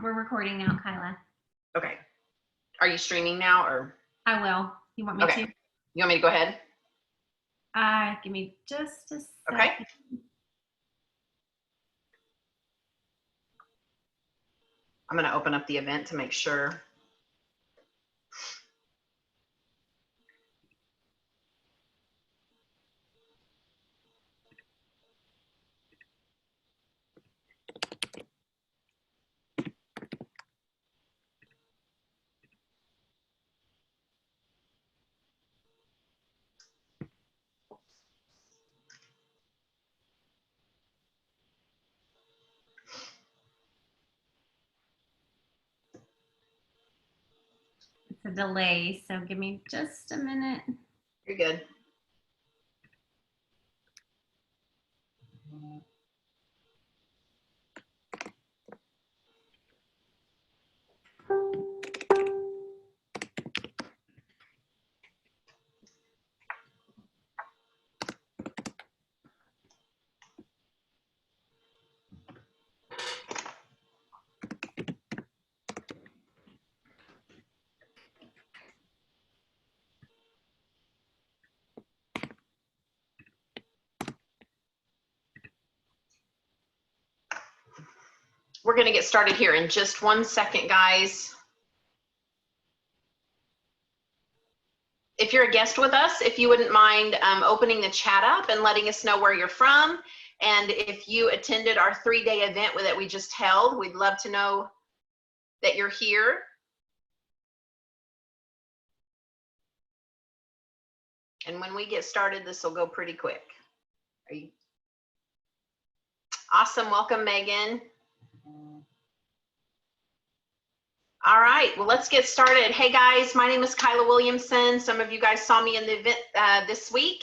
We're recording now, Kyla. Okay. Are you streaming now or? I will. You want me to? You want me to go ahead? Give me just a second. Okay. I'm going to open up the event to make sure. It's a delay, so give me just a minute. You're good. We're going to get started here in just 1 second, guys. If you're a guest with us, if you wouldn't mind opening the chat up and letting us know where you're from. And if you attended our 3-day event that we just held, we'd love to know that you're here. And when we get started, this will go pretty quick. Are you? Awesome. Welcome, Megan. All right, well, let's get started. Hey guys, my name is Kyla Williamson. Some of you guys saw me in the event this week.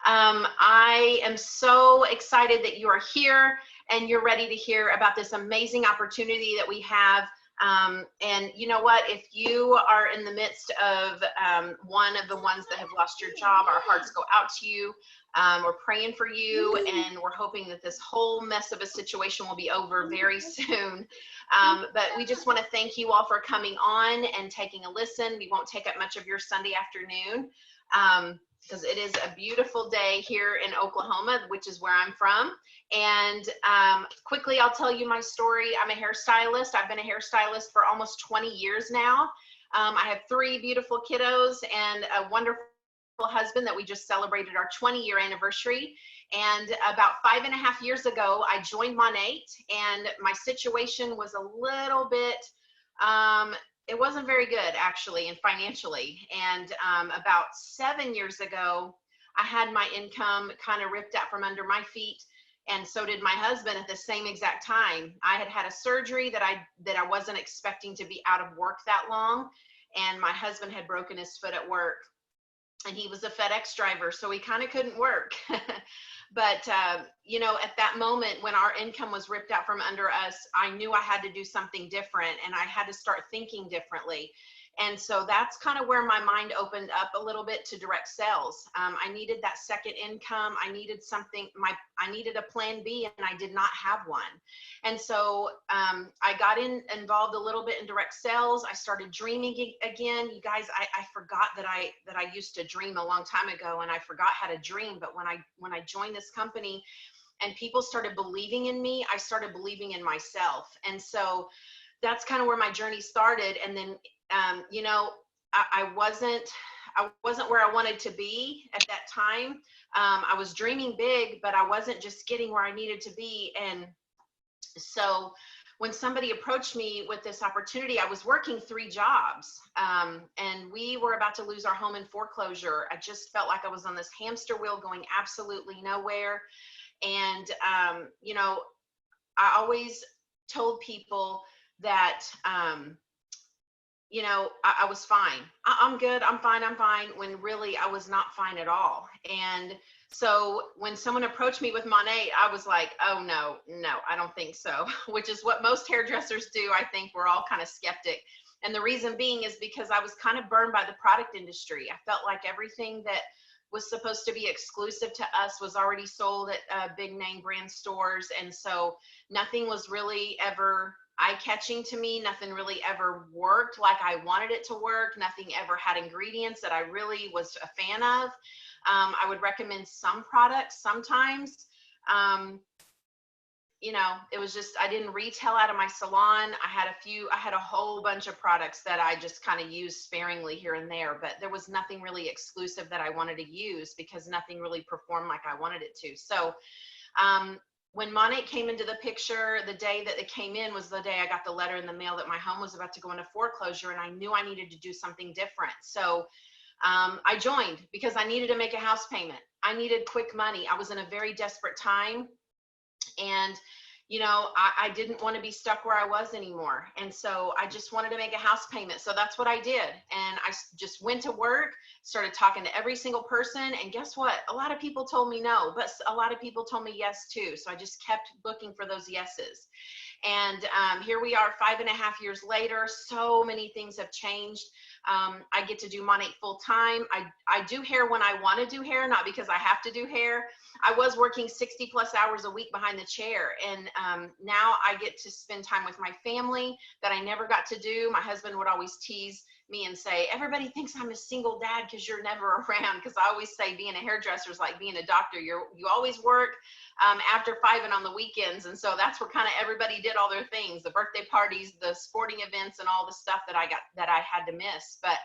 I am so excited that you are here and you're ready to hear about this amazing opportunity that we have. And you know what, if you are in the midst of one of the ones that have lost your job, our hearts go out to you. We're praying for you, and we're hoping that this whole mess of a situation will be over very soon. But we just want to thank you all for coming on and taking a listen. We won't take up much of your Sunday afternoon because it is a beautiful day here in Oklahoma, which is where I'm from. And quickly, I'll tell you my story. I'm a hairstylist. I've been a hairstylist for almost 20 years now. I have 3 beautiful kiddos and a wonderful husband that we just celebrated our 20-year anniversary. And about 5.5 years ago, I joined MONAT, and my situation was a little bit, it wasn't very good actually, and financially. And about 7 years ago, I had my income kind of ripped out from under my feet, and so did my husband at the same exact time. I had had a surgery that I wasn't expecting to be out of work that long, and my husband had broken his foot at work. And he was a FedEx driver, so he kind of couldn't work. But, you know, at that moment when our income was ripped out from under us, I knew I had to do something different, and I had to start thinking differently. And so that's kind of where my mind opened up a little bit to direct sales. I needed that second income. I needed something, I needed a plan B, and I did not have one. And so I got involved a little bit in direct sales. I started dreaming again. You guys, I forgot that I used to dream a long time ago, and I forgot how to dream. But when I joined this company and people started believing in me, I started believing in myself. And so that's kind of where my journey started. And then you know, I wasn't where I wanted to be at that time. I was dreaming big, but I wasn't just getting where I needed to be. And so when somebody approached me with this opportunity, I was working 3 jobs, and we were about to lose our home in foreclosure. I just felt like I was on this hamster wheel going absolutely nowhere. And, you know, I always told people that, you know, I was fine. I'm good. I'm fine. When really I was not fine at all. And so when someone approached me with MONAT, I was like, oh no, I don't think so, which is what most hairdressers do. I think we're all kind of skeptic. And the reason being is because I was kind of burned by the product industry. I felt like everything that was supposed to be exclusive to us was already sold at big name brand stores. And so nothing was really ever eye-catching to me. Nothing really ever worked like I wanted it to work. Nothing ever had ingredients that I really was a fan of. I would recommend some products sometimes. You know, it was just, I didn't retail out of my salon. I had a whole bunch of products that I just kind of used sparingly here and there, but there was nothing really exclusive that I wanted to use because nothing really performed like I wanted it to. So when MONAT came into the picture, the day that it came in was the day I got the letter in the mail that my home was about to go into foreclosure, and I knew I needed to do something different. So I joined because I needed to make a house payment. I needed quick money. I was in a very desperate time. And, you know, I didn't want to be stuck where I was anymore. And so I just wanted to make a house payment. So that's what I did. And I just went to work, started talking to every single person. And guess what? A lot of people told me no, but a lot of people told me yes too. So I just kept looking for those yeses. And here we are 5.5 years later. So many things have changed. I get to do MONAT full time. I do hair when I want to do hair, not because I have to do hair. I was working 60 plus hours a week behind the chair. And now I get to spend time with my family that I never got to do. My husband would always tease me and say, everybody thinks I'm a single dad because you're never around. Because I always say being a hairdresser is like being a doctor. You always work after 5 and on the weekends. And so that's where kind of everybody did all their things, the birthday parties, the sporting events, and all the stuff that I had to miss. But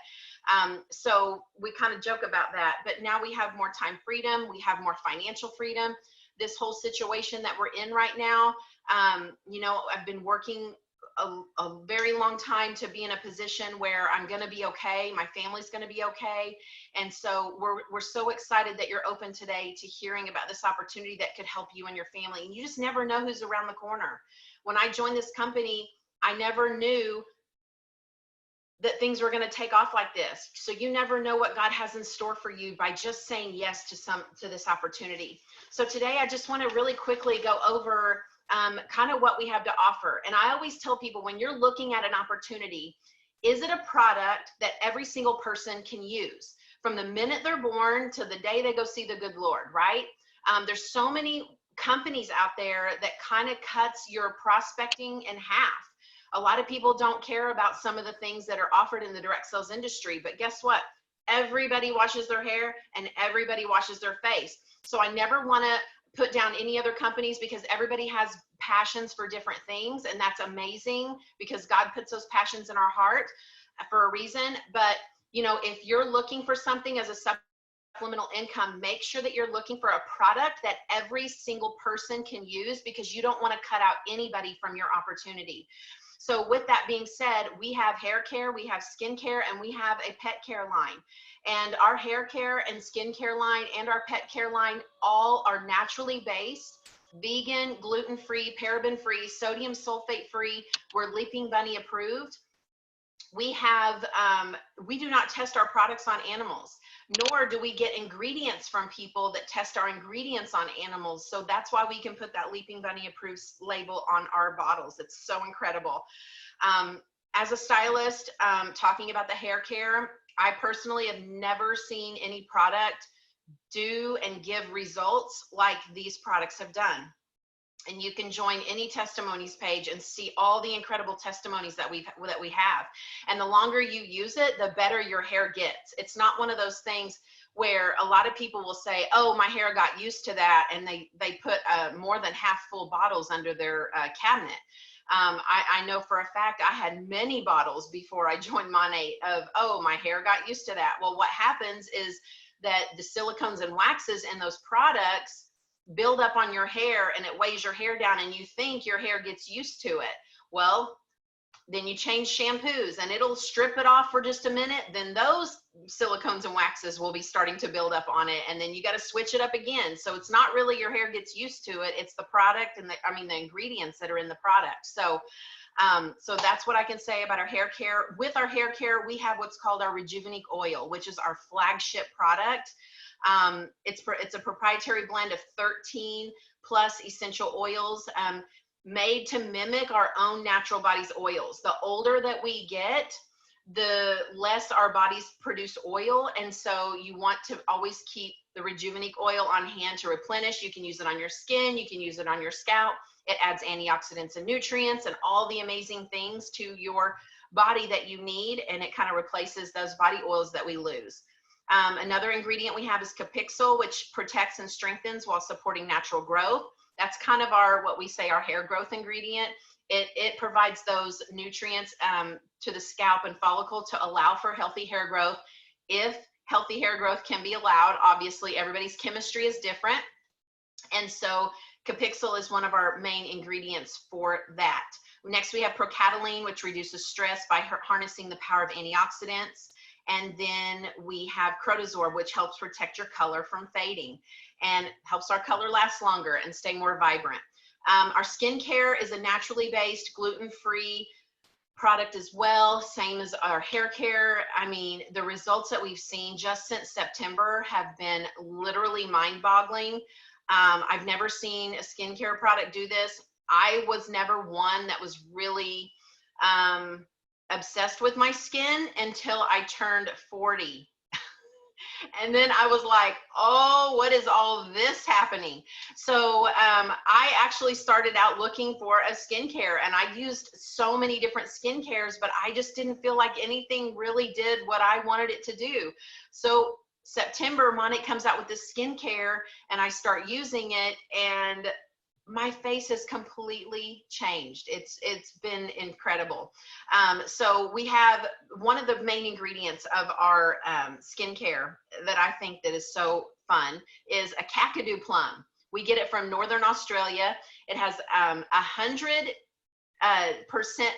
so we kind of joke about that, but now we have more time freedom. We have more financial freedom. This whole situation that we're in right now, you know, I've been working a very long time to be in a position where I'm going to be okay. My family's going to be okay. And so we're so excited that you're open today to hearing about this opportunity that could help you and your family. And you just never know who's around the corner. When I joined this company, I never knew that things were going to take off like this. So you never know what God has in store for you by just saying yes to this opportunity. So today I just want to really quickly go over kind of what we have to offer. And I always tell people, when you're looking at an opportunity, is it a product that every single person can use from the minute they're born to the day they go see the good Lord, right? There's so many companies out there that kind of cuts your prospecting in half. A lot of people don't care about some of the things that are offered in the direct sales industry, but guess what? Everybody washes their hair and everybody washes their face. So I never want to put down any other companies because everybody has passions for different things, and that's amazing because God puts those passions in our heart for a reason. But you know, if you're looking for something as a supplemental income, make sure that you're looking for a product that every single person can use, because you don't want to cut out anybody from your opportunity. So with that being said, we have hair care, we have skin care, and we have a pet care line. And our hair care and skin care line and our pet care line all are naturally based, vegan, gluten-free, paraben-free, sodium sulfate-free. We're Leaping Bunny approved. We have, we do not test our products on animals, nor do we get ingredients from people that test our ingredients on animals. So that's why we can put that Leaping Bunny approved label on our bottles. It's so incredible. As a stylist, talking about the hair care, I personally have never seen any product do and give results like these products have done. And you can join any testimonies page and see all the incredible testimonies that we have. And the longer you use it, the better your hair gets. It's not one of those things where a lot of people will say, oh, my hair got used to that, and they put more than half full bottles under their cabinet. I know for a fact I had many bottles before I joined MONAT of, oh, my hair got used to that. Well, what happens is that the silicones and waxes in those products build up on your hair, and it weighs your hair down, and you think your hair gets used to it. Well, then you change shampoos and it'll strip it off for just a minute. Then those silicones and waxes will be starting to build up on it, and then you got to switch it up again. So it's not really your hair gets used to it. It's the product and the ingredients that are in the product. So so that's what I can say about our hair care. With our hair care, we have what's called our Rejuvenate oil, which is our flagship product. It's a proprietary blend of 13 plus essential oils, made to mimic our own natural body's oils. The older that we get, the less our bodies produce oil. And so you want to always keep the Rejuvenate oil on hand to replenish. You can use it on your skin. You can use it on your scalp. It adds antioxidants and nutrients and all the amazing things to your body that you need, and it kind of replaces those body oils that we lose. Another ingredient we have is Capixyl, which protects and strengthens while supporting natural growth. That's kind of our, what we say, our hair growth ingredient. It provides those nutrients to the scalp and follicle to allow for healthy hair growth. If healthy hair growth can be allowed, obviously everybody's chemistry is different. And so Capixyl is one of our main ingredients for that. Next, we have Procataline, which reduces stress by harnessing the power of antioxidants. And then we have Crotosorb, which helps protect your color from fading and helps our color last longer and stay more vibrant. Our skincare is a naturally based, gluten-free product as well, same as our hair care. I mean, the results that we've seen just since September have been literally mind-boggling. I've never seen a skincare product do this. I was never one that was really obsessed with my skin until I turned 40. And then I was like, oh, what is all this happening? So I actually started out looking for a skincare, and I used so many different skincares, but I just didn't feel like anything really did what I wanted it to do. So September, MONAT comes out with this skincare, and I start using it, and my face has completely changed. It's been incredible. So we have one of the main ingredients of our skincare that I think that is so fun is a Kakadu plum. We get it from Northern Australia. It has 100%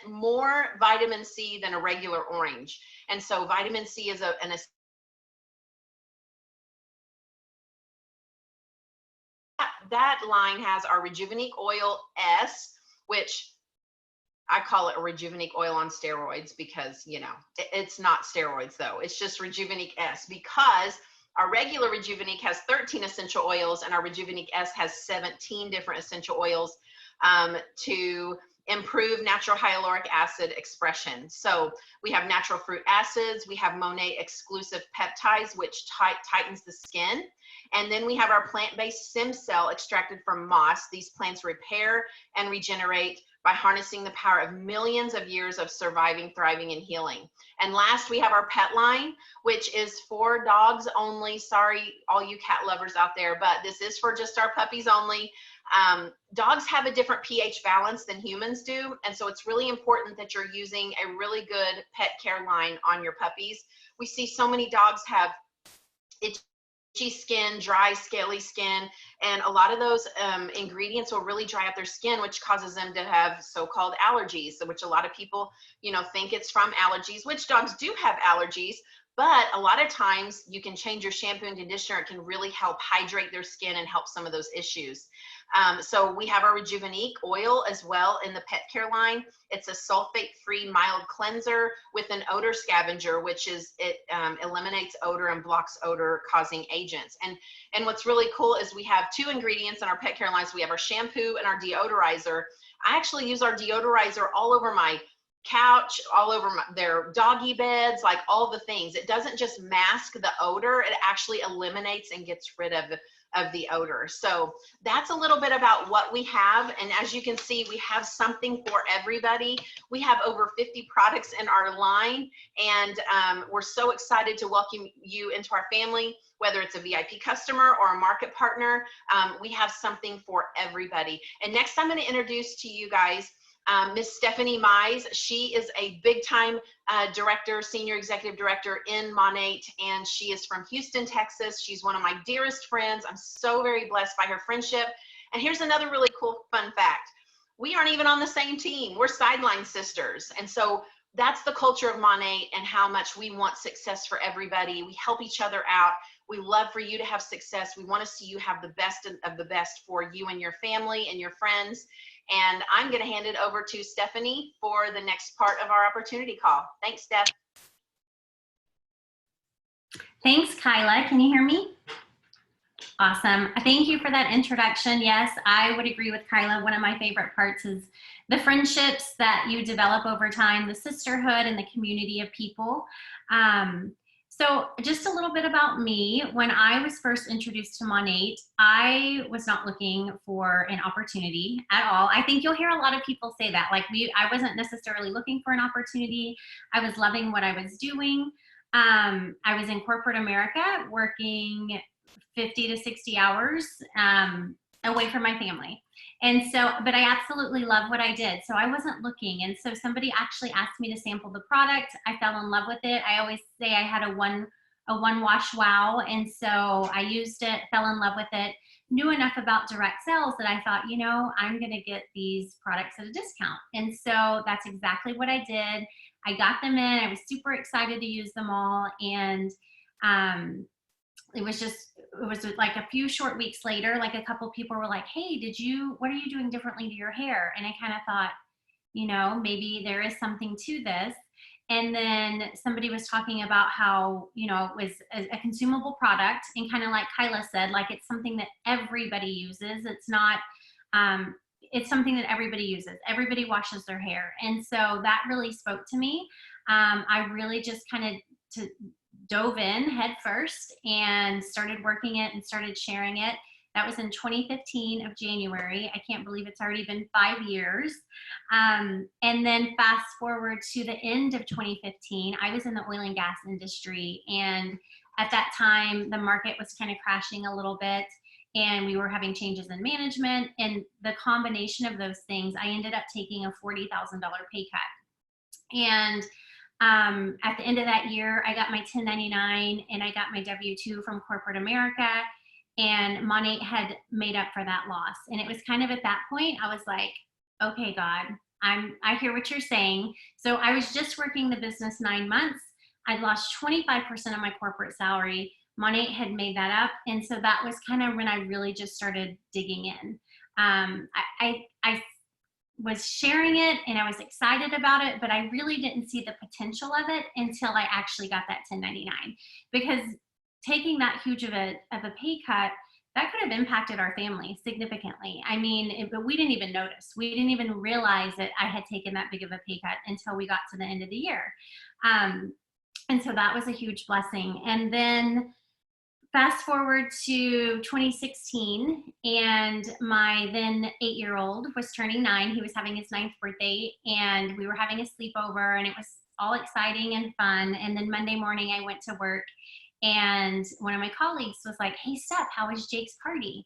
more vitamin C than a regular orange. And so vitamin C is an that line has our Rejuvenique Oil S, which I call it a Rejuvenique oil on steroids because, you know, it's not steroids though. It's just Rejuvenique S, because our regular Rejuvenique has 13 essential oils and our Rejuvenique S has 17 different essential oils to improve natural hyaluronic acid expression. So we have natural fruit acids, we have MONAT exclusive peptides, which tightens the skin. And then we have our plant-based stem cell extracted from moss. These plants repair and regenerate by harnessing the power of millions of years of surviving, thriving, and healing. And last, we have our pet line, which is for dogs only. Sorry, all you cat lovers out there, but this is for just our puppies only. Dogs have a different pH balance than humans do, and so it's really important that you're using a really good pet care line on your puppies. We see so many dogs have itchy skin, dry, scaly skin, and a lot of those ingredients will really dry up their skin, which causes them to have so-called allergies, which a lot of people, you know, think it's from allergies, which dogs do have allergies, but a lot of times you can change your shampoo and conditioner. It can really help hydrate their skin and help some of those issues. So we have our Rejuvenique oil as well in the pet care line. It's a sulfate-free mild cleanser with an odor scavenger, which is, it eliminates odor and blocks odor causing agents. And what's really cool is we have two ingredients in our pet care lines. We have our shampoo and our deodorizer. I actually use our deodorizer all over my couch, all over their doggy beds, like all the things. It doesn't just mask the odor, it actually eliminates and gets rid of the odor. So that's a little bit about what we have. And as you can see, we have something for everybody. We have over 50 products in our line, and we're so excited to welcome you into our family. Whether it's a VIP customer or a market partner, we have something for everybody. And next I'm going to introduce to you guys Miss Stephanie Mize. She is a big-time director, senior executive director in MONAT, and she is from Houston, Texas. She's one of my dearest friends. I'm so very blessed by her friendship. And here's another really cool fun fact. We aren't even on the same team. We're sideline sisters. And so that's the culture of MONAT and how much we want success for everybody. We help each other out. We love for you to have success. We want to see you have the best of the best for you and your family and your friends. And I'm going to hand it over to Stephanie for the next part of our opportunity call. Thanks, Steph. Thanks, Kyla. Can you hear me? Awesome. Thank you for that introduction. Yes, I would agree with Kyla. One of my favorite parts is the friendships that you develop over time, the sisterhood and the community of people. So just a little bit about me. When I was first introduced to MONAT, I was not looking for an opportunity at all. I think you'll hear a lot of people say that. Like I wasn't necessarily looking for an opportunity. I was loving what I was doing. I was in corporate America working 50 to 60 hours away from my family. And so, but I absolutely love what I did. So I wasn't looking. And so somebody actually asked me to sample the product. I fell in love with it. I always say I had a one wash wow. And so I used it, fell in love with it, knew enough about direct sales that I thought, you know, I'm going to get these products at a discount. And so that's exactly what I did. I got them in. I was super excited to use them all. And it was like a few short weeks later, like a couple people were like, hey, what are you doing differently to your hair? And I kind of thought, you know, maybe there is something to this. And then somebody was talking about how, you know, it was a consumable product, and kind of like Kyla said, like it's something that everybody uses. It's not, it's something that everybody uses. Everybody washes their hair. And so that really spoke to me. I really just kind of dove in head first and started working it and started sharing it. That was in 2015 of January. I can't believe it's already been 5 years. And then fast forward to the end of 2015, I was in the oil and gas industry. And at that time, the market was kind of crashing a little bit, and we were having changes in management. And the combination of those things, I ended up taking a $40,000 pay cut. And at the end of that year, I got my 1099 and I got my W-2 from corporate America, and MONAT had made up for that loss. And it was kind of at that point, I was like, okay, God, I hear what you're saying. So I was just working the business 9 months. I'd lost 25% of my corporate salary. MONAT had made that up. And so that was kind of when I really just started digging in. I was sharing it and I was excited about it, but I really didn't see the potential of it until I actually got that 1099. Because taking that huge of a pay cut, that could have impacted our family significantly. I mean, but we didn't even notice. We didn't even realize that I had taken that big of a pay cut until we got to the end of the year. And so that was a huge blessing. And then fast forward to 2016, and my then 8-year-old was turning 9. He was having his 9th birthday, and we were having a sleepover, and it was all exciting and fun. And then Monday morning, I went to work, and one of my colleagues was like, hey, Steph, how was Jake's party?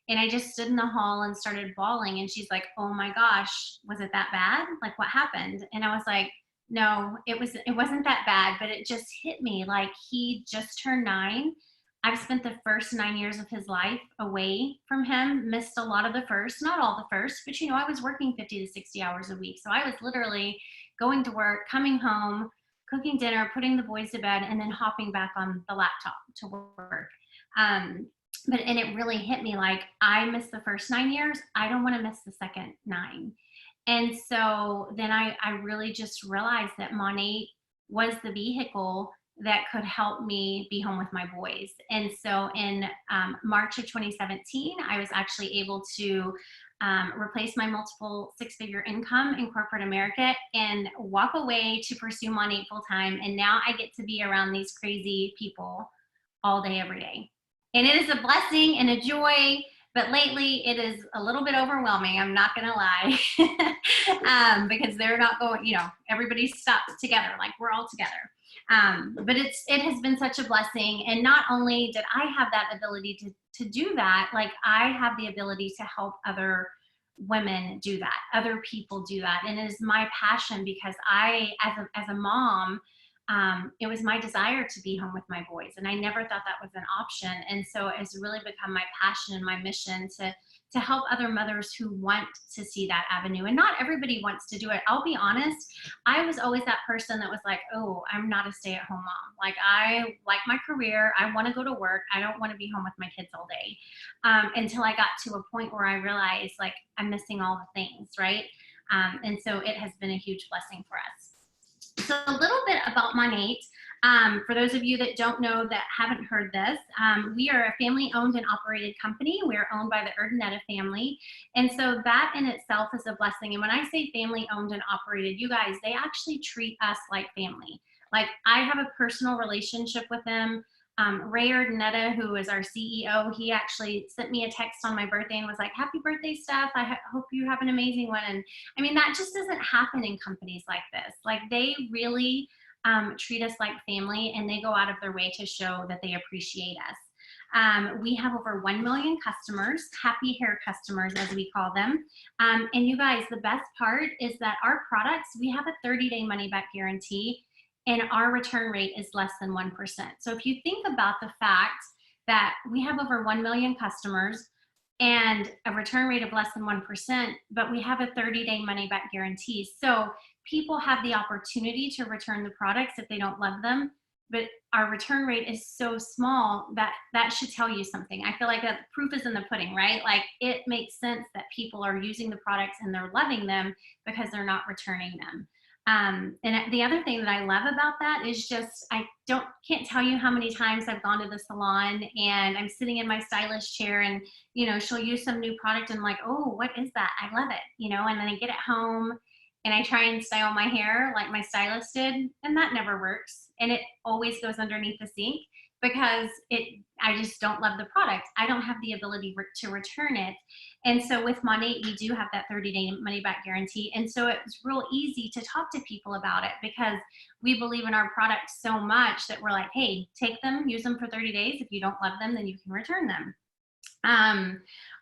And I just stood in the hall and started bawling. And she's like, oh my gosh, was it that bad? Like, what happened? And I was like, no, it wasn't that bad, but it just hit me. Like, he just turned 9. I've spent the first 9 years of his life away from him, missed a lot of the first, not all the first, but you know, I was working 50 to 60 hours a week. So I was literally going to work, coming home, cooking dinner, putting the boys to bed, and then hopping back on the laptop to work. And it really hit me like, I missed the first 9 years. I don't want to miss the second 9. And so then I really just realized that MONAT was the vehicle that could help me be home with my boys. And so in March of 2017, I was actually able to replace my multiple 6-figure income in corporate America and walk away to pursue MONAT full time. And now I get to be around these crazy people all day, every day. And it is a blessing and a joy, but lately it is a little bit overwhelming. I'm not gonna lie, because they're not going, you know, everybody's stopped together, like we're all together. But it has been such a blessing. And not only did I have that ability to do that, like I have the ability to help other women do that, other people do that. And it is my passion because I, as a mom, it was my desire to be home with my boys. And I never thought that was an option. And so it has really become my passion and my mission to help other mothers who want to see that avenue. And not everybody wants to do it. I'll be honest, I was always that person that was like, oh, I'm not a stay-at-home mom. Like, I like my career. I want to go to work. I don't want to be home with my kids all day. Until I got to a point where I realized, like, I'm missing all the things, right? And so it has been a huge blessing for us. So a little bit about MONAT. For those of you that don't know, that haven't heard this, we are a family-owned and operated company. We are owned by the Urdaneta family. And so that in itself is a blessing. And when I say family-owned and operated, you guys, they actually treat us like family. Like, I have a personal relationship with them. Ray Netta, who is our CEO, he actually sent me a text on my birthday and was like, happy birthday, Steph. I hope you have an amazing one. And I mean, that just doesn't happen in companies like this. Like, they really treat us like family, and they go out of their way to show that they appreciate us. We have over 1 million customers, happy hair customers, as we call them. And you guys, the best part is that our products, we have a 30-day money-back guarantee, and our return rate is less than 1%. So if you think about the fact that we have over 1 million customers and a return rate of less than 1%, but we have a 30-day money-back guarantee. So people have the opportunity to return the products if they don't love them, but our return rate is so small that that should tell you something. I feel like that proof is in the pudding, right? Like, it makes sense that people are using the products and they're loving them because they're not returning them. And the other thing that I love about that is just, can't tell you how many times I've gone to the salon and I'm sitting in my stylist chair, and, she'll use some new product and I'm like, oh, what is that? I love it, and then I get it home and I try and style my hair like my stylist did, and that never works. And it always goes underneath the sink because I just don't love the product. I don't have the ability to return it. And so with MONAT, we do have that 30-day money-back guarantee. And so it's real easy to talk to people about it because we believe in our products so much that we're like, hey, take them, use them for 30 days. If you don't love them, then you can return them.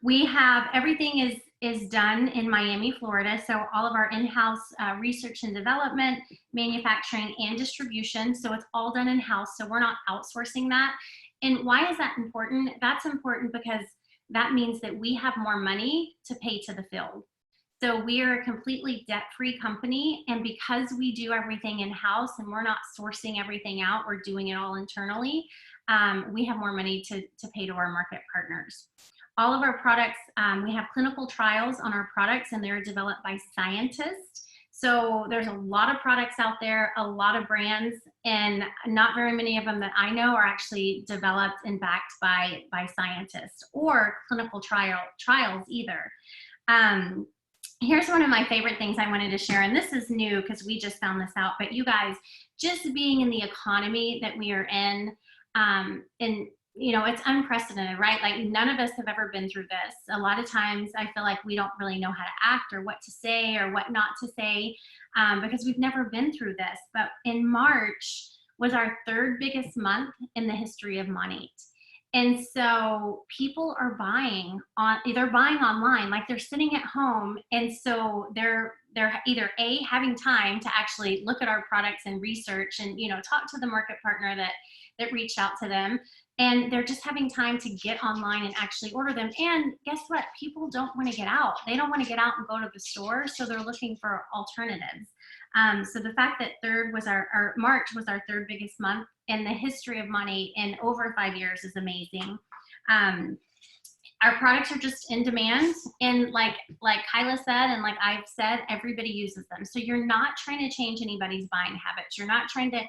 We have everything is done in Miami, Florida. So all of our in-house research and development, manufacturing, and distribution. So it's all done in-house. So we're not outsourcing that. And why is that important? That's important because that means that we have more money to pay to the field. So we are a completely debt-free company. And because we do everything in-house and we're not sourcing everything out, we're doing it all internally, we have more money to pay to our market partners. All of our products, we have clinical trials on our products, and they're developed by scientists. So there's a lot of products out there, a lot of brands, and not very many of them that I know are actually developed and backed by scientists or clinical trials either. Here's one of my favorite things I wanted to share, and this is new because we just found this out, but you guys, just being in the economy that we are in, and it's unprecedented, right? Like, none of us have ever been through this. A lot of times I feel like we don't really know how to act or what to say or what not to say because we've never been through this. But in March was our third biggest month in the history of MONAT. And so people are buying online, like they're sitting at home. And so they're either having time to actually look at our products and research and, talk to the market partner that reached out to them. And they're just having time to get online and actually order them. And guess what? People don't want to get out. They don't want to get out and go to the store. So they're looking for alternatives. So the fact that March was our third biggest month in the history of MONAT in over 5 years is amazing. Our products are just in demand, and like Kyla said, and like I've said, everybody uses them. So you're not trying to change anybody's buying habits. You're not trying to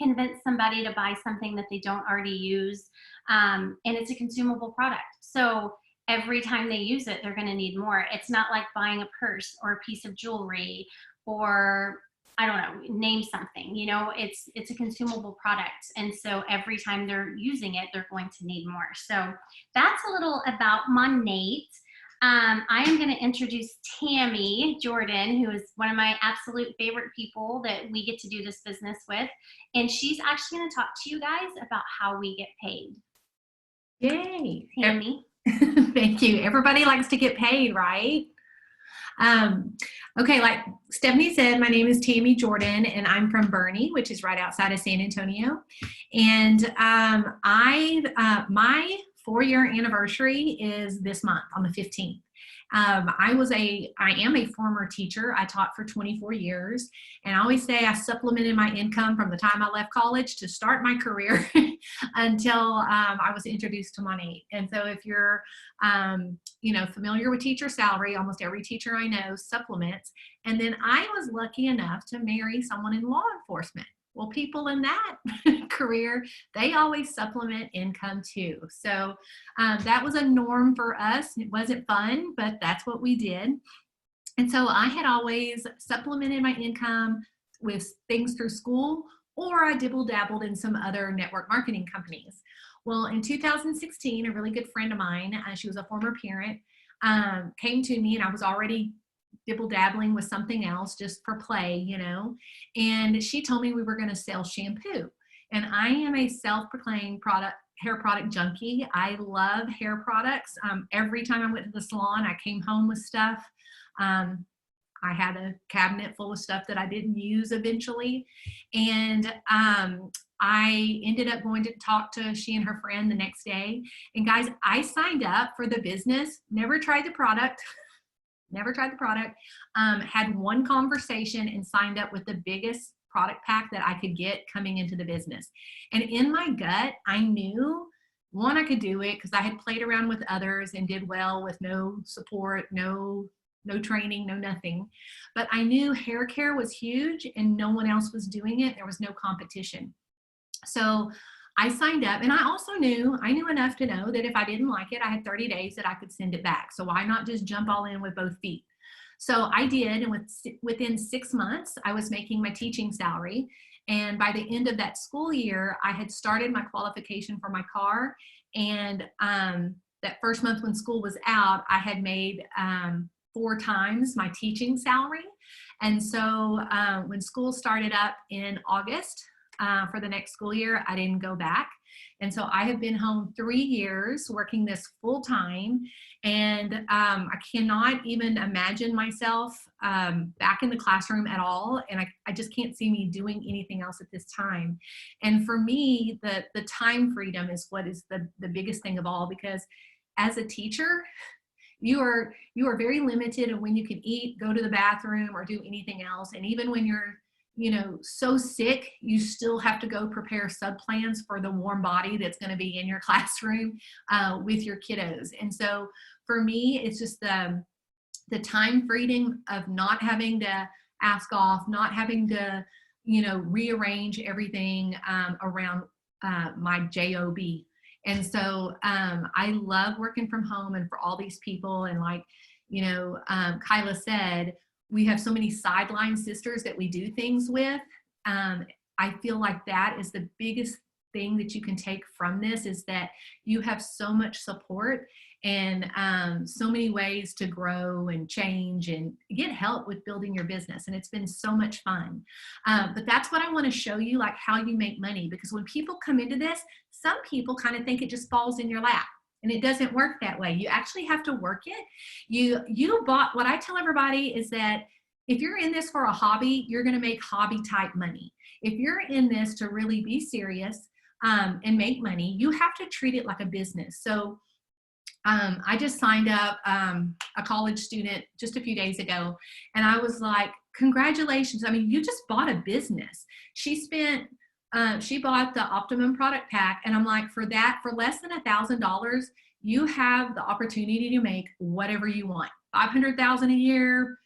convince somebody to buy something that they don't already use. And it's a consumable product. So every time they use it, they're going to need more. It's not like buying a purse or a piece of jewelry or, I don't know, name something, it's a consumable product. And so every time they're using it, they're going to need more. So that's a little about MONAT. I am going to introduce Tammy Jordan, who is one of my absolute favorite people that we get to do this business with. And she's actually going to talk to you guys about how we get paid. Yay. Tammy. Thank you. Everybody likes to get paid, right? Okay, like Stephanie said, my name is Tammy Jordan, and I'm from Boerne, which is right outside of San Antonio. And my 4-year anniversary is this month on the 15th. I am a former teacher. I taught for 24 years, and I always say I supplemented my income from the time I left college to start my career until I was introduced to MONAT. And so if you're, familiar with teacher salary, almost every teacher I know supplements. And then I was lucky enough to marry someone in law enforcement. Well, people in that career, they always supplement income too. So that was a norm for us. It wasn't fun, but that's what we did. And so I had always supplemented my income with things through school or I dibble dabbled in some other network marketing companies. Well, in 2016, a really good friend of mine, she was a former parent, came to me, and I was already dibble dabbling with something else just for play, you know, and she told me we were going to sell shampoo. And I am a self-proclaimed hair product junkie. I love hair products. Every time I went to the salon, I came home with stuff. I had a cabinet full of stuff that I didn't use eventually. And I ended up going to talk to she and her friend the next day. And guys, I signed up for the business, never tried the product, had one conversation and signed up with the biggest product pack that I could get coming into the business. And in my gut, I knew, one, I could do it because I had played around with others and did well with no support, no training, no nothing. But I knew hair care was huge and no one else was doing it. There was no competition. So I signed up, and I also knew enough to know that if I didn't like it, I had 30 days that I could send it back. So why not just jump all in with both feet? So I did, and within 6 months, I was making my teaching salary. And by the end of that school year, I had started my qualification for my car. And that first month when school was out, I had made 4 times my teaching salary. And so when school started up in August for the next school year, I didn't go back. And so I have been home 3 years working this full time. And I cannot even imagine myself back in the classroom at all. And I just can't see me doing anything else at this time. And for me, the time freedom is what is the biggest thing of all, because as a teacher, you are very limited in when you can eat, go to the bathroom, or do anything else. And even when you're, so sick, you still have to go prepare sub plans for the warm body that's going to be in your classroom with your kiddos. And so for me, it's just the time freedom of not having to ask off, not having to, rearrange everything around my job. And so I love working from home, and for all these people, and like, Kyla said, we have so many sideline sisters that we do things with. I feel like that is the biggest thing that you can take from this, is that you have so much support and so many ways to grow and change and get help with building your business. And it's been so much fun. But that's what I want to show you, like how you make money, because when people come into this, some people kind of think it just falls in your lap. And it doesn't work that way. You actually have to work it. What I tell everybody is that if you're in this for a hobby, you're going to make hobby type money. If you're in this to really be serious and make money, you have to treat it like a business. So I just signed up a college student just a few days ago, and I was like, congratulations. I mean, you just bought a business. She bought the Optimum product pack, and I'm like, for less than $1,000, you have the opportunity to make whatever you want. 500,000 a year,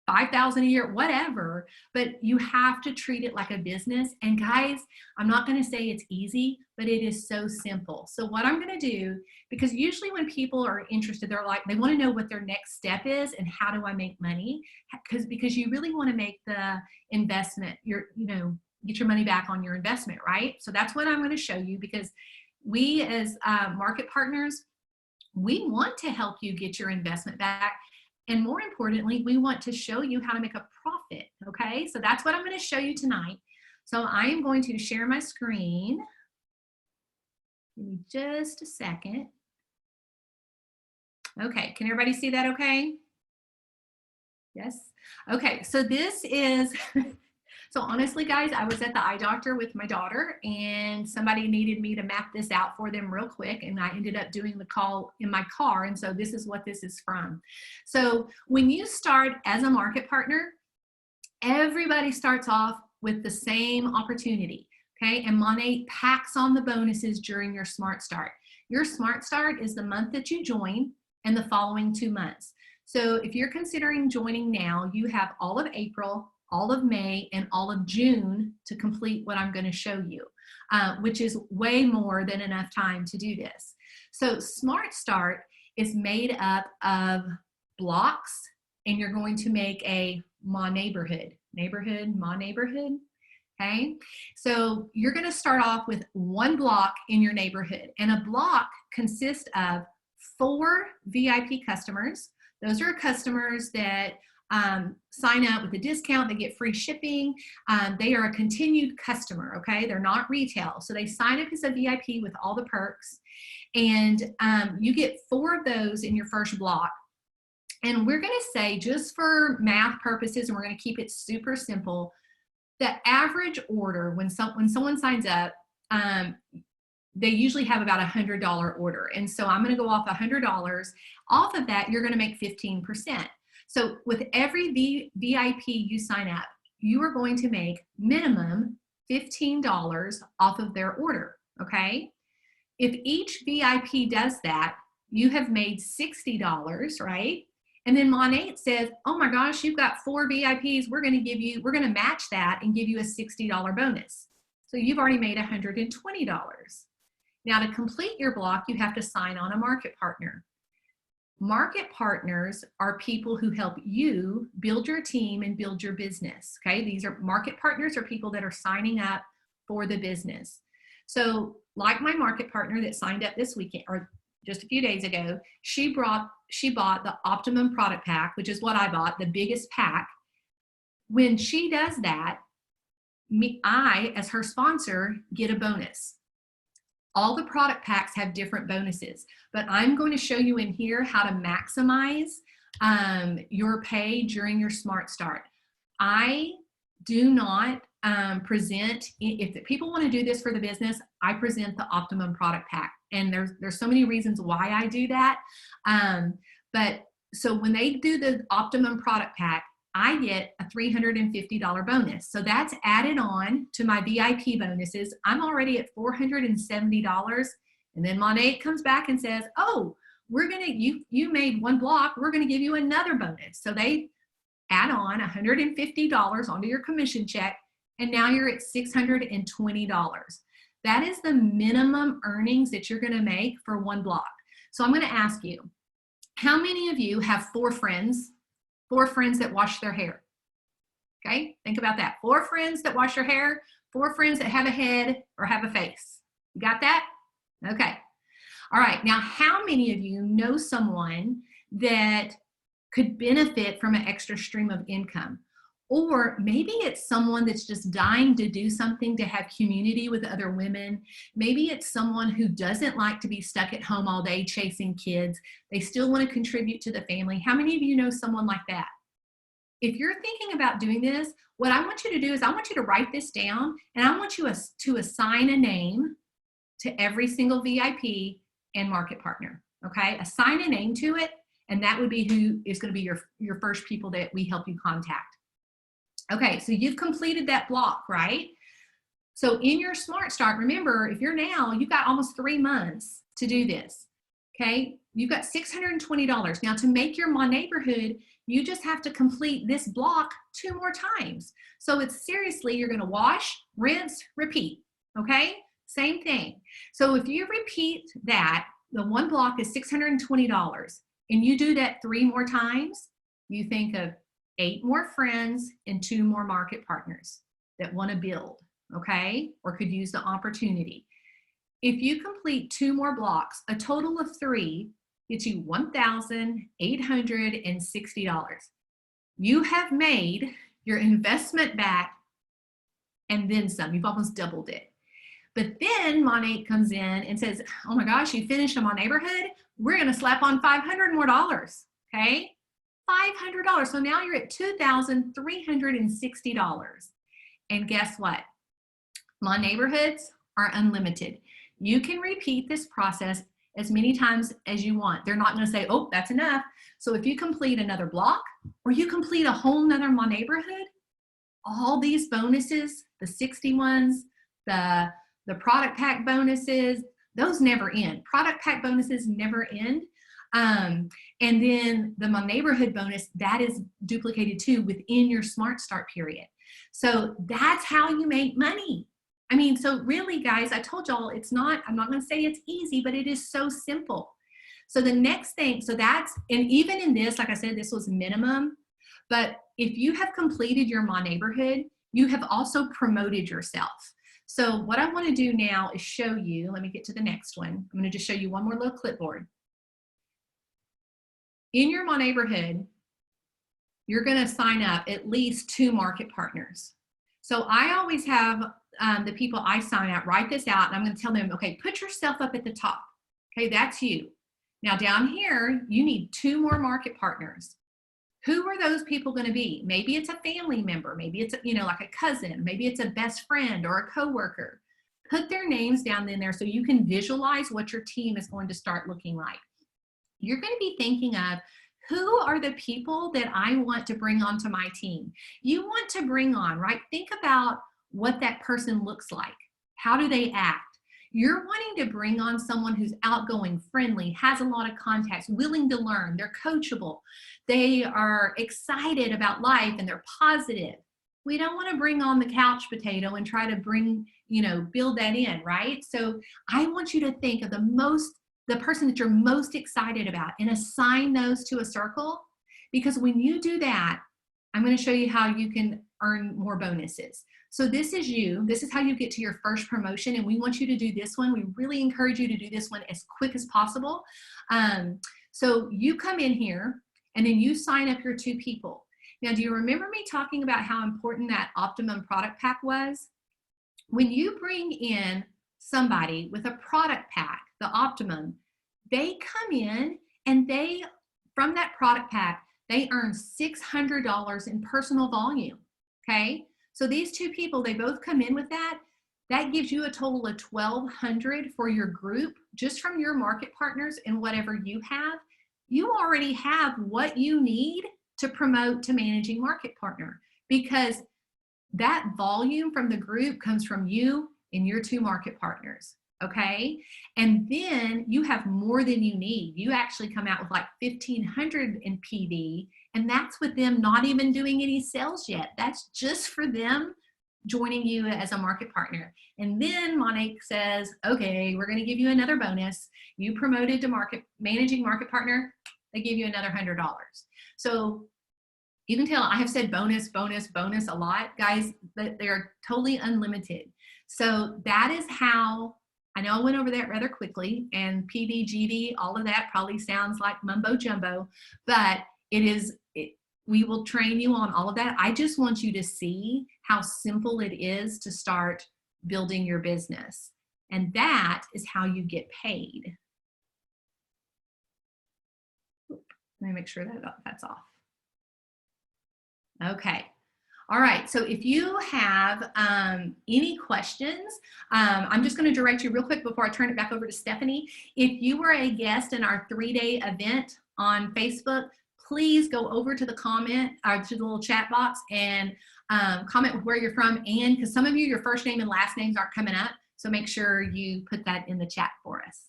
5,000 a year, whatever, but you have to treat it like a business. And guys, I'm not going to say it's easy, but it is so simple. So what I'm going to do, because usually when people are interested, they want to know what their next step is and how do I make money? Because you really want to make the investment, get your money back on your investment, right? So that's what I'm going to show you, because we as market partners, we want to help you get your investment back. And more importantly, we want to show you how to make a profit, okay? So that's what I'm going to show you tonight. So I am going to share my screen. Give me just a second. Okay, can everybody see that okay? Yes? Okay, so this is... So honestly, guys, I was at the eye doctor with my daughter, and somebody needed me to map this out for them real quick, and I ended up doing the call in my car, and so this is what this is from. So when you start as a market partner, everybody starts off with the same opportunity, okay? And MONAT packs on the bonuses during your Smart Start. Your Smart Start is the month that you join and the following 2 months. So if you're considering joining now, you have all of April, all of May, and all of June to complete what I'm going to show you, which is way more than enough time to do this. So Smart Start is made up of blocks, and you're going to make a My Neighborhood. Okay, so you're going to start off with one block in your neighborhood, and a block consists of 4 VIP customers. Those are customers that sign up with a discount, they get free shipping. They are a continued customer, okay? They're not retail. So they sign up as a VIP with all the perks, and you get 4 of those in your first block. And we're going to say, just for math purposes, and we're going to keep it super simple, the average order when someone signs up, they usually have about $100 order. And so I'm going to go off $100. Off of that, you're going to make 15%. So with every VIP you sign up, you are going to make minimum $15 off of their order, okay? If each VIP does that, you have made $60, right? And then MONAT says, oh my gosh, you've got 4 VIPs. We're going to match that and give you a $60 bonus. So you've already made $120. Now to complete your block, you have to sign on a market partner. Market partners are people who help you build your team and build your business, okay? These are market partners, are people that are signing up for the business. So like my market partner that signed up this weekend, or just a few days ago, she bought the Optimum product pack, which is what I bought, the biggest pack. When she does that, I, as her sponsor, get a bonus. All the product packs have different bonuses, but I'm going to show you in here how to maximize your pay during your Smart Start. I do not present, if people want to do this for the business, I present the Optimum product pack. And there's so many reasons why I do that. But so when they do the Optimum product pack, I get a $350 bonus. So that's added on to my VIP bonuses. I'm already at $470. And then MONAT comes back and says, oh, you made one block, we're gonna give you another bonus. So they add on $150 onto your commission check, and now you're at $620. That is the minimum earnings that you're gonna make for one block. So I'm gonna ask you, how many of you have 4 friends that wash their hair? Okay, think about that. 4 friends that wash their hair, 4 friends that have a head or have a face. You got that? Okay. All right, now how many of you know someone that could benefit from an extra stream of income? Or maybe it's someone that's just dying to do something to have community with other women. Maybe it's someone who doesn't like to be stuck at home all day chasing kids. They still want to contribute to the family. How many of you know someone like that? If you're thinking about doing this, what I want you to do is I want you to write this down, and I want you to assign a name to every single VIP and market partner, okay? Assign a name to it, and that would be who is going to be your first people that we help you contact. Okay, so you've completed that block, right? So in your Smart Start, remember, if you've got almost 3 months to do this, okay? You've got $620. Now to make your neighborhood, you just have to complete this block 2 more times. So it's seriously, you're gonna wash, rinse, repeat, okay? Same thing. So if you repeat that, the one block is $620, and you do that 3 more times, you think of 8 more friends and 2 more market partners that want to build, okay, or could use the opportunity. If you complete 2 more blocks, a total of 3 gets you $1,860. You have made your investment back and then some. You've almost doubled it. But then MONAT comes in and says, oh my gosh, you finished in my neighborhood, we're going to slap on $500 more, okay? $500. So now you're at $2,360. And guess what? My neighborhoods are unlimited. You can repeat this process as many times as you want. They're not going to say, oh, that's enough. So if you complete another block, or you complete a whole nother My Neighborhood, all these bonuses, the 60 ones, the product pack bonuses, those never end. Product pack bonuses never end. And then the My Neighborhood bonus, that is duplicated too within your Smart Start period. So that's how you make money. I mean, so really guys, I told y'all I'm not going to say it's easy, but it is so simple. So the next thing, and even in this, like I said, this was minimum, but if you have completed your My Neighborhood, you have also promoted yourself. So what I want to do now is show you, let me get to the next one. I'm going to just show you one more little clipboard. In your My Neighborhood, you're going to sign up at least 2 market partners. So I always have the people I sign up write this out, and I'm going to tell them, okay, put yourself up at the top. Okay, that's you. Now down here, you need 2 more market partners. Who are those people going to be? Maybe it's a family member, maybe it's like a cousin, maybe it's a best friend or a coworker. Put their names down in there so you can visualize what your team is going to start looking like. You're going to be thinking of, who are the people that I want to bring onto my team? You want to bring on, right? Think about what that person looks like. How do they act? You're wanting to bring on someone who's outgoing, friendly, has a lot of contacts, willing to learn, they're coachable, they are excited about life, and they're positive. We don't want to bring on the couch potato and try to build that in, right? So I want you to think of the person that you're most excited about and assign those to a circle, because when you do that, I'm going to show you how you can earn more bonuses. So this is you. This is how you get to your first promotion, and we want you to do this one. We really encourage you to do this one as quick as possible. So you come in here, and then you sign up your 2 people. Now, do you remember me talking about how important that optimum product pack was? When you bring in somebody with a product pack, the optimum, they come in and from that product pack, they earn $600 in personal volume, okay? So these 2 people, they both come in with that. That gives you a total of $1,200 for your group, just from your market partners and whatever you have. You already have what you need to promote to managing market partner, because that volume from the group comes from you and your 2 market partners, okay? And then you have more than you need. You actually come out with like $1,500 in PD, and that's with them not even doing any sales yet. That's just for them joining you as a market partner. And then MONAT says, okay, we're going to give you another bonus. You promoted to managing market partner, they give you another $100. So you can tell I have said bonus, bonus, bonus a lot, guys, that they're totally unlimited. So that is how, I know I went over that rather quickly, and PD, GD, all of that probably sounds like mumbo jumbo, but we will train you on all of that. I just want you to see how simple it is to start building your business. And that is how you get paid. Let me make sure that's off. Okay. All right, so if you have any questions, I'm just going to direct you real quick before I turn it back over to Stephanie. If you were a guest in our 3-day event on Facebook, please go over to the to the little chat box and comment with where you're from, and because some of you, your first name and last names aren't coming up, so make sure you put that in the chat for us.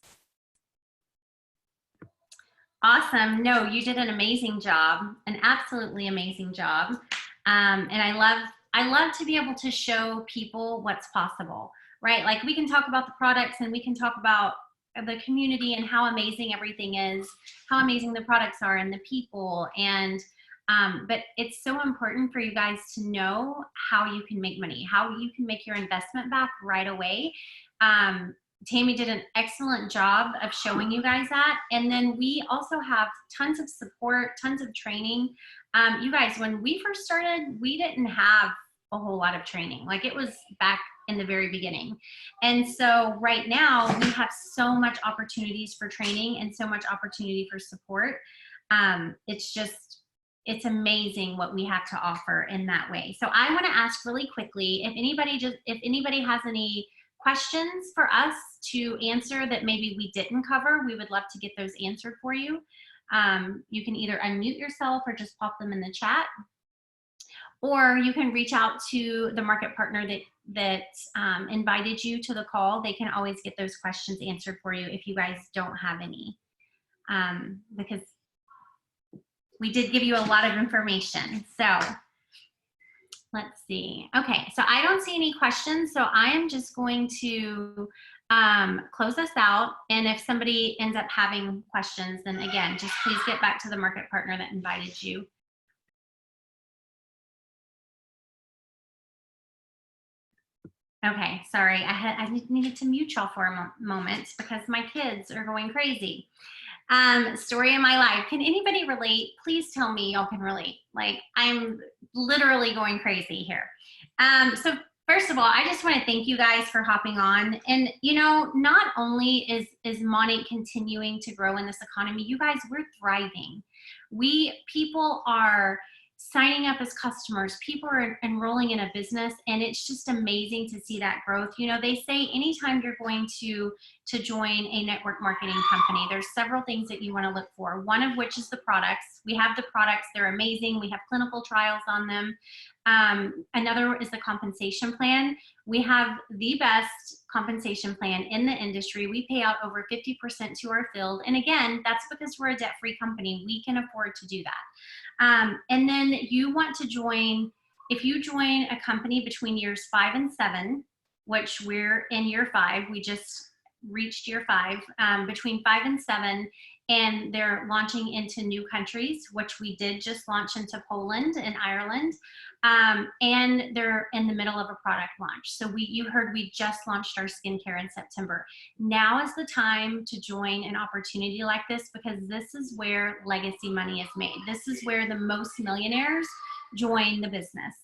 Awesome. No, you did an amazing job, an absolutely amazing job. And I love to be able to show people what's possible, right? Like, we can talk about the products, and we can talk about the community and how amazing everything is, how amazing the products are and the people. And, but it's so important for you guys to know how you can make money, how you can make your investment back right away. Tammy did an excellent job of showing you guys that. And then we also have tons of support, tons of training. You guys, when we first started, we didn't have a whole lot of training. Like, it was back in the very beginning. And so right now we have so much opportunities for training and so much opportunity for support. It's amazing what we have to offer in that way. So I want to ask really quickly, if anybody has any questions for us to answer that maybe we didn't cover, we would love to get those answered for you. You can either unmute yourself or just pop them in the chat, or you can reach out to the market partner that invited you to the call. They can always get those questions answered for you if you guys don't have any, because we did give you a lot of information. So let's see. Okay, so I don't see any questions, so I am just going to close us out. And if somebody ends up having questions, then again, just please get back to the market partner that invited you. Okay, sorry. I needed to mute y'all for a moment because my kids are going crazy. Story of my life. Can anybody relate? Please tell me y'all can relate. Like, I'm literally going crazy here. So first of all, I just want to thank you guys for hopping on. And you know, not only is MONAT continuing to grow in this economy, you guys, we're thriving. People are signing up as customers, people are enrolling in a business, and it's just amazing to see that growth. You know, they say anytime you're going to join a network marketing company, there's several things that you want to look for, one of which is the products. We have the products, they're amazing, we have clinical trials on them. Another is the compensation plan. We have the best compensation plan in the industry. We pay out over 50% to our field, and again, that's because we're a debt-free company. We can afford to do that. And then you want to join, if you join a company between years 5 and 7, which we're in year 5, we just reached year 5, between 5 and 7, and they're launching into new countries, which we did just launch into Poland and Ireland, and they're in the middle of a product launch. So you heard we just launched our skincare in September. Now is the time to join an opportunity like this, because this is where legacy money is made. This is where the most millionaires join the business.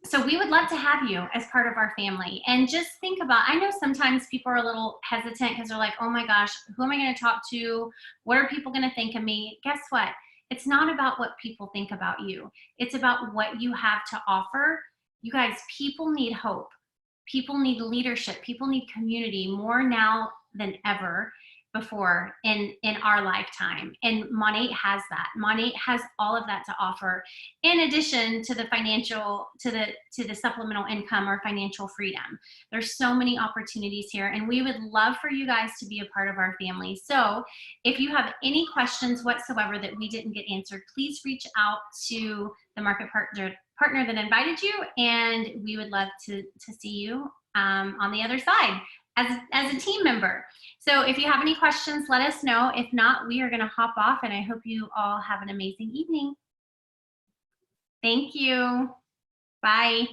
So we would love to have you as part of our family. And just think about, I know sometimes people are a little hesitant because they're like, oh my gosh, who am I going to talk to? What are people going to think of me? Guess what? It's not about what people think about you. It's about what you have to offer. You guys, people need hope. People need leadership. People need community more now than ever before in our lifetime. And MONAT has that. MONAT has all of that to offer, in addition to the financial, to the supplemental income or financial freedom. There's so many opportunities here, and we would love for you guys to be a part of our family. So if you have any questions whatsoever that we didn't get answered, please reach out to the market partner that invited you, and we would love to see you on the other side as a team member. So if you have any questions, let us know. If not, we are going to hop off, and I hope you all have an amazing evening. Thank you. Bye.